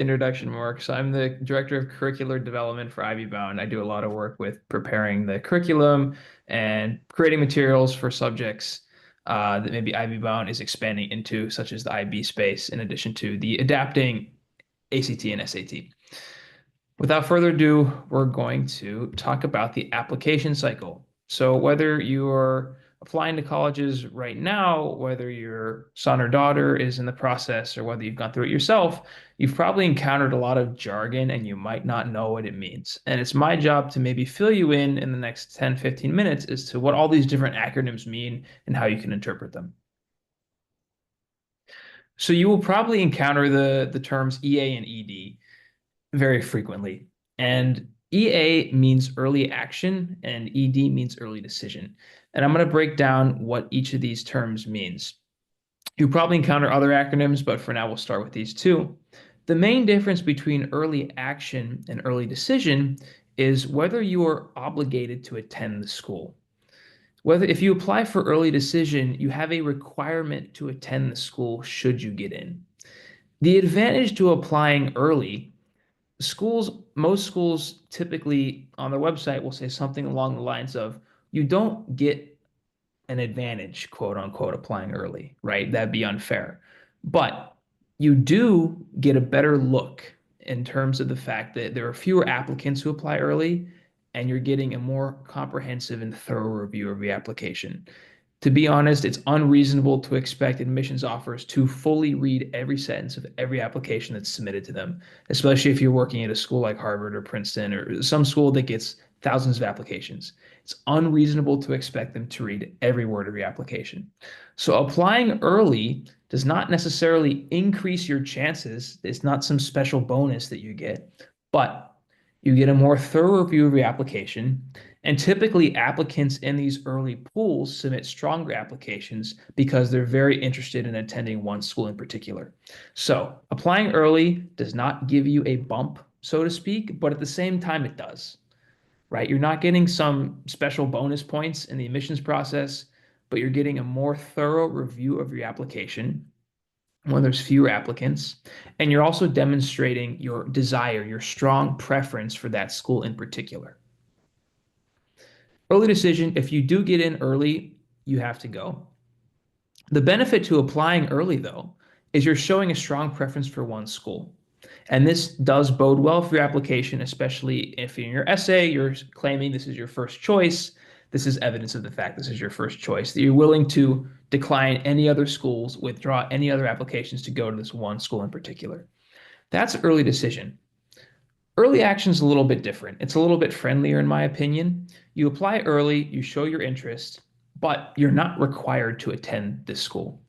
introduction, Mark. So I'm the director of curricular development for Ivy Bound. I do a lot of work with preparing the curriculum and creating materials for subjects that maybe Ivy Bound is expanding into, such as the IB space, in addition to the adapting ACT and SAT. Without further ado, we're going to talk about the application cycle. So whether you're applying to colleges right now, whether your son or daughter is in the process, or whether you've gone through it yourself, you've probably encountered a lot of jargon and you might not know what it means. And it's my job to maybe fill you in the next 10, 15 minutes as to what all these different acronyms mean and how you can interpret them. So you will probably encounter the terms EA and ED very frequently. And EA means early action and ED means early decision. And I'm going to break down what each of these terms means. You'll probably encounter other acronyms, but for now we'll start with these two. The main difference between early action and early decision is whether you are obligated to attend the school. Whether if you apply for early decision, you have a requirement to attend the school should you get in. The advantage to applying early, most schools typically on their website will say something along the lines of, you don't get an advantage, quote unquote, applying early, right? That'd be unfair. But you do get a better look in terms of the fact that there are fewer applicants who apply early, and you're getting a more comprehensive and thorough review of the application. To be honest, it's unreasonable to expect admissions offers to fully read every sentence of every application that's submitted to them, especially if you're working at a school like Harvard or Princeton or some school that gets thousands of applications. It's unreasonable to expect them to read every word of your application. So applying early does not necessarily increase your chances. It's not some special bonus that you get, but you get a more thorough review of your application. And typically, applicants in these early pools submit stronger applications because they're very interested in attending one school in particular. So, applying early does not give you a bump, so to speak, but at the same time, it does, right? You're not getting some special bonus points in the admissions process, but you're getting a more thorough review of your application when there's fewer applicants. And you're also demonstrating your desire, your strong preference for that school in particular. Early decision, if you do get in early, you have to go. The benefit to applying early, though, is you're showing a strong preference for one school. And this does bode well for your application, especially if in your essay you're claiming this is your first choice. This is evidence of the fact this is your first choice, that you're willing to decline any other schools, withdraw any other applications to go to this one school in particular. That's early decision. Early action is a little bit different. It's a little bit friendlier, in my opinion. You apply early, you show your interest, but you're not required to attend this school.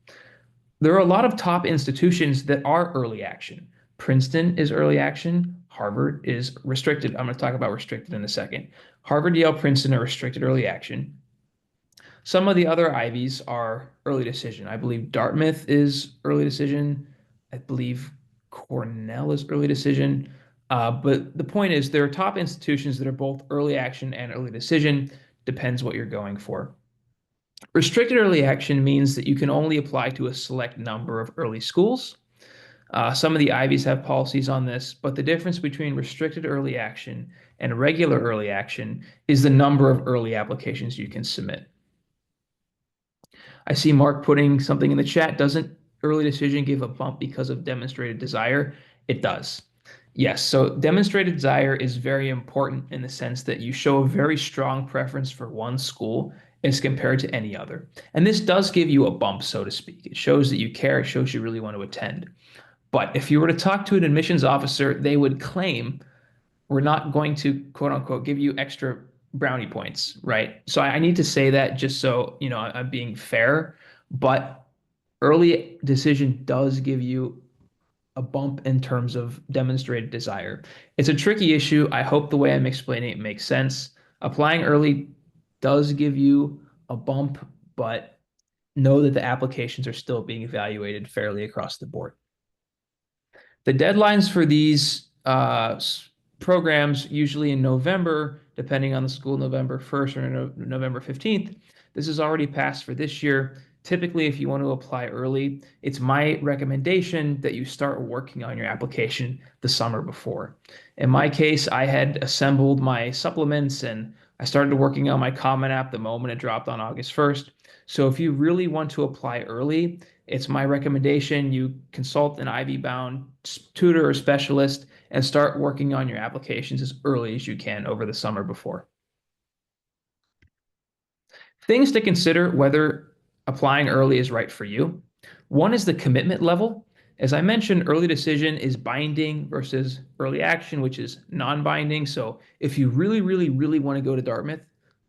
There are a lot of top institutions that are early action. Princeton is early action. Harvard is restricted. I'm going to talk about restricted in a second. Harvard, Yale, Princeton are restricted early action. Some of the other Ivies are early decision. I believe Dartmouth is early decision. I believe Cornell is early decision. But the point is, there are top institutions that are both early action and early decision. Depends what you're going for. Restricted early action means that you can only apply to a select number of early schools. Some of the Ivies have policies on this, but the difference between restricted early action and regular early action is the number of early applications you can submit. I see Mark putting something in the chat. Doesn't early decision give a bump because of demonstrated desire? It does. Yes, so demonstrated desire is very important in the sense that you show a very strong preference for one school as compared to any other. And this does give you a bump, so to speak. It shows that you care, it shows you really want to attend. But if you were to talk to an admissions officer, they would claim, we're not going to, quote unquote, give you extra brownie points, right? So I need to say that just so, I'm being fair, but early decision does give you a bump in terms of demonstrated desire. It's a tricky issue. I hope the way I'm explaining it makes sense. Applying early does give you a bump, but know that the applications are still being evaluated fairly across the board. The deadlines for these programs, usually in November, depending on the school, November 1st or November 15th. This is already passed for this year. typically, if you want to apply early, it's my recommendation that you start working on your application the summer before. In my case, I had assembled my supplements and I started working on my Common App the moment it dropped on August 1st. So if you really want to apply early, it's my recommendation you consult an Ivy-bound tutor or specialist and start working on your applications as early as you can over the summer before. Things to consider whether applying early is right for you. One is the commitment level. As I mentioned, early decision is binding versus early action, which is non-binding. So if you really, really, really want to go to Dartmouth,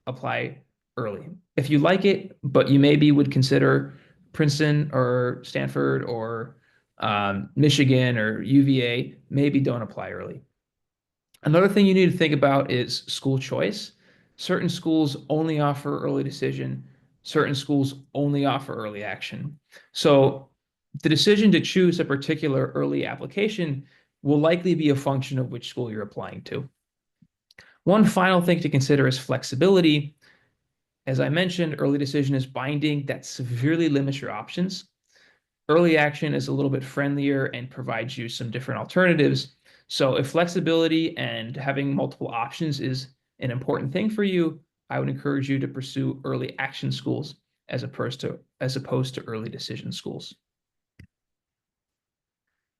apply early. If you like it, but you maybe would consider Princeton or Stanford or Michigan or UVA, maybe don't apply early. Another thing you need to think about is school choice. Certain schools only offer early decision, certain schools only offer early action. So the decision to choose a particular early application will likely be a function of which school you're applying to. One final thing to consider is flexibility. As I mentioned, early decision is binding. That severely limits your options. Early action is a little bit friendlier and provides you some different alternatives. So if flexibility and having multiple options is an important thing for you, I would encourage you to pursue early action schools as opposed to early decision schools.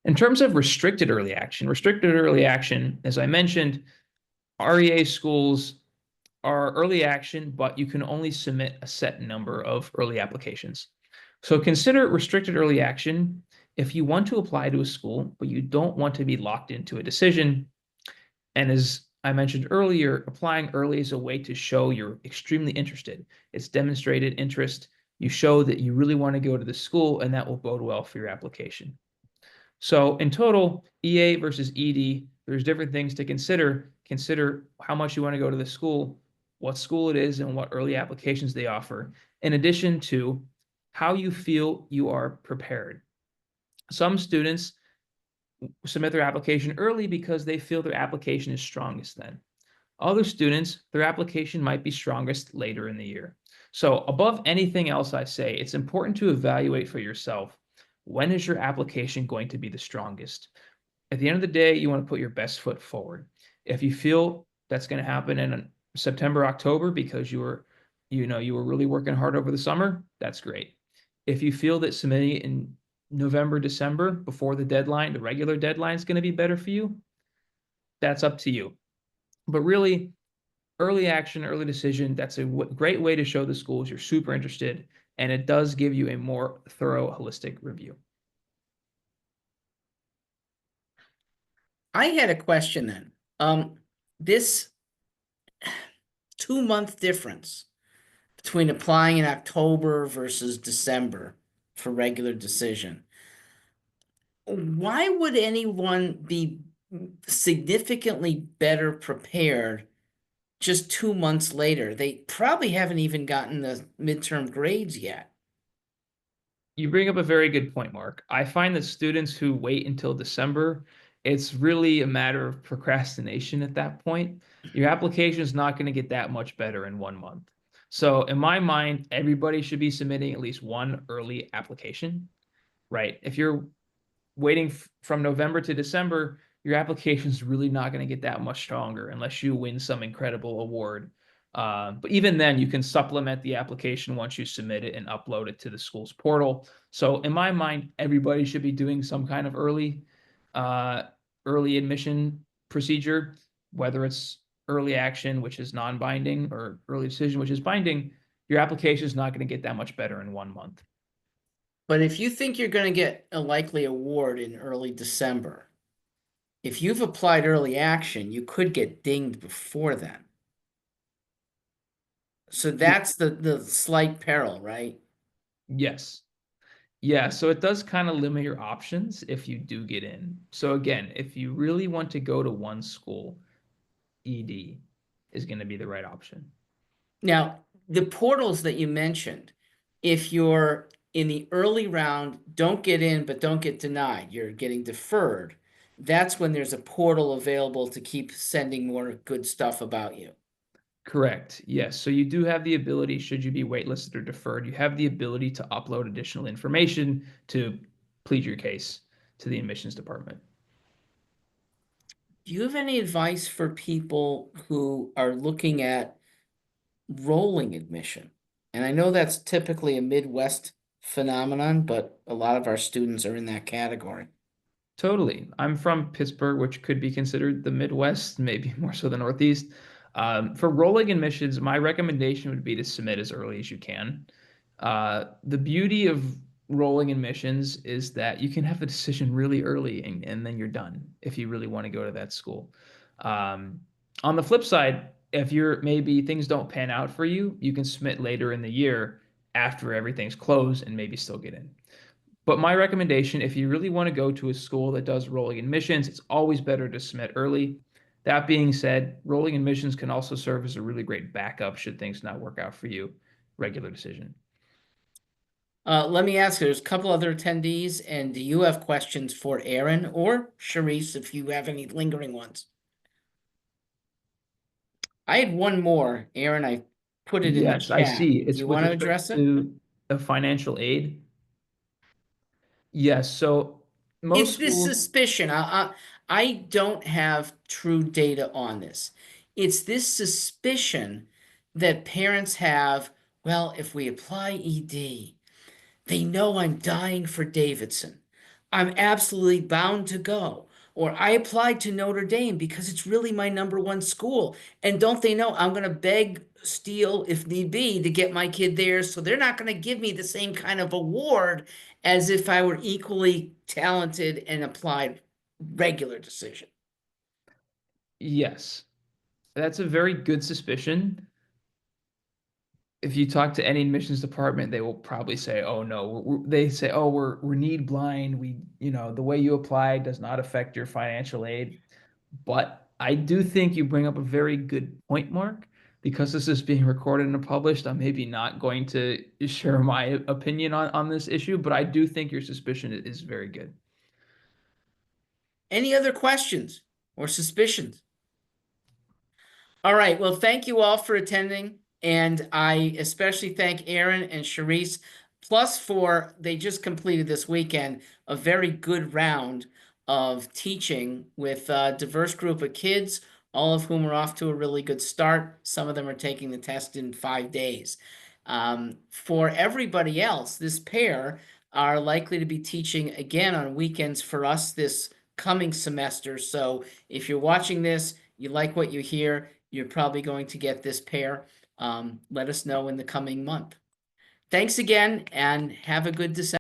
In terms of restricted early action, as I mentioned, REA schools are early action, but you can only submit a set number of early applications. So consider restricted early action if you want to apply to a school, but you don't want to be locked into a decision. And as I mentioned earlier, applying early is a way to show you're extremely interested. It's demonstrated interest. You show that you really want to go to the school, and that will bode well for your application. So in total, EA versus ED, there's different things to consider. Consider how much you want to go to the school, what school it is, and what early applications they offer, in addition to how you feel you are prepared. Some students submit their application early because they feel their application is strongest then. Other students, their application might be strongest later in the year. So above anything else I say, it's important to evaluate for yourself, when is your application going to be the strongest? At the end of the day, you want to put your best foot forward. If you feel that's going to happen in September, October, because you were really working hard over the summer, that's great. If you feel that submitting in November, December, before the deadline, the regular deadline is going to be better for you, that's up to you. But really, early action, early decision, that's a great way to show the schools you're super interested, and it does give you a more thorough, holistic review. I had a question then. This 2-month difference between applying in October versus December for regular decision. Why would anyone be significantly better prepared just 2 months later? They probably haven't even gotten the midterm grades yet. You bring up a very good point, Mark. I find that students who wait until December, it's really a matter of procrastination at that point. Your application is not going to get that much better in 1 month. So, in my mind, everybody should be submitting at least one early application, right? If you're waiting from November to December, your application is really not going to get that much stronger unless you win some incredible award. But even then, you can supplement the application once you submit it and upload it to the school's portal. So in my mind, everybody should be doing some kind of early admission procedure, whether it's early action, which is non-binding, or early decision, which is binding. Your application is not going to get that much better in 1 month. But if you think you're going to get a likely award in early December, if you've applied early action, you could get dinged before then. So that's the slight peril, right? Yes. Yeah, so it does kind of limit your options if you do get in. So again, if you really want to go to one school, ED is going to be the right option. Now, the portals that you mentioned, if you're in the early round, don't get in, but don't get denied, you're getting deferred. That's when there's a portal available to keep sending more good stuff about you. Correct. Yes. So you do have the ability, should you be waitlisted or deferred, you have the ability to upload additional information to plead your case to the admissions department. Do you have any advice for people who are looking at rolling admission? And I know that's typically a Midwest phenomenon, but a lot of our students are in that category. Totally. I'm from Pittsburgh, which could be considered the Midwest, maybe more so the Northeast. For rolling admissions, my recommendation would be to submit as early as you can. The beauty of rolling admissions is that you can have a decision really early and then you're done if you really want to go to that school. Um, on the flip side, if you're maybe things don't pan out for you, you can submit later in the year after everything's closed and maybe still get in. But my recommendation, if you really want to go to a school that does rolling admissions, it's always better to submit early. That being said, rolling admissions can also serve as a really great backup should things not work out for you. Regular decision. Let me ask you, there's a couple other attendees, and do you have questions for Aaron or Sharice if you have any lingering ones? I had one more, Aaron. I put it in the Yes, I chat. see. Do It's you with want to respect address it? to a financial aid. Yes, so most It's this schools, suspicion. I don't have true data on this. It's this suspicion that parents have, well, if we apply ED, they know I'm dying for Davidson. I'm absolutely bound to go. Or I applied to Notre Dame because it's really my number one school. And don't they know I'm going to beg, steal, if need be, to get my kid there. So they're not going to give me the same kind of award as if I were equally talented and applied regular decision. yes, that's a very good suspicion. If you talk to any admissions department, they will probably say, "Oh no," they say, "Oh, we're need blind. The way you apply does not affect your financial aid." But I do think you bring up a very good point, Mark, because this is being recorded and published. I'm maybe not going to share my opinion on this issue, but I do think your suspicion is very good. Any other questions or suspicions? All right. Well, thank you all for attending. And I especially thank Aaron and Sharice, plus for they just completed this weekend a very good round of teaching with a diverse group of kids, all of whom are off to a really good start. Some of them are taking the test in 5 days. For everybody else, this pair are likely to be teaching again on weekends for us this coming semester. So if you're watching this, you like what you hear, you're probably going to get this pair. Let us know in the coming month. Thanks again and have a good December.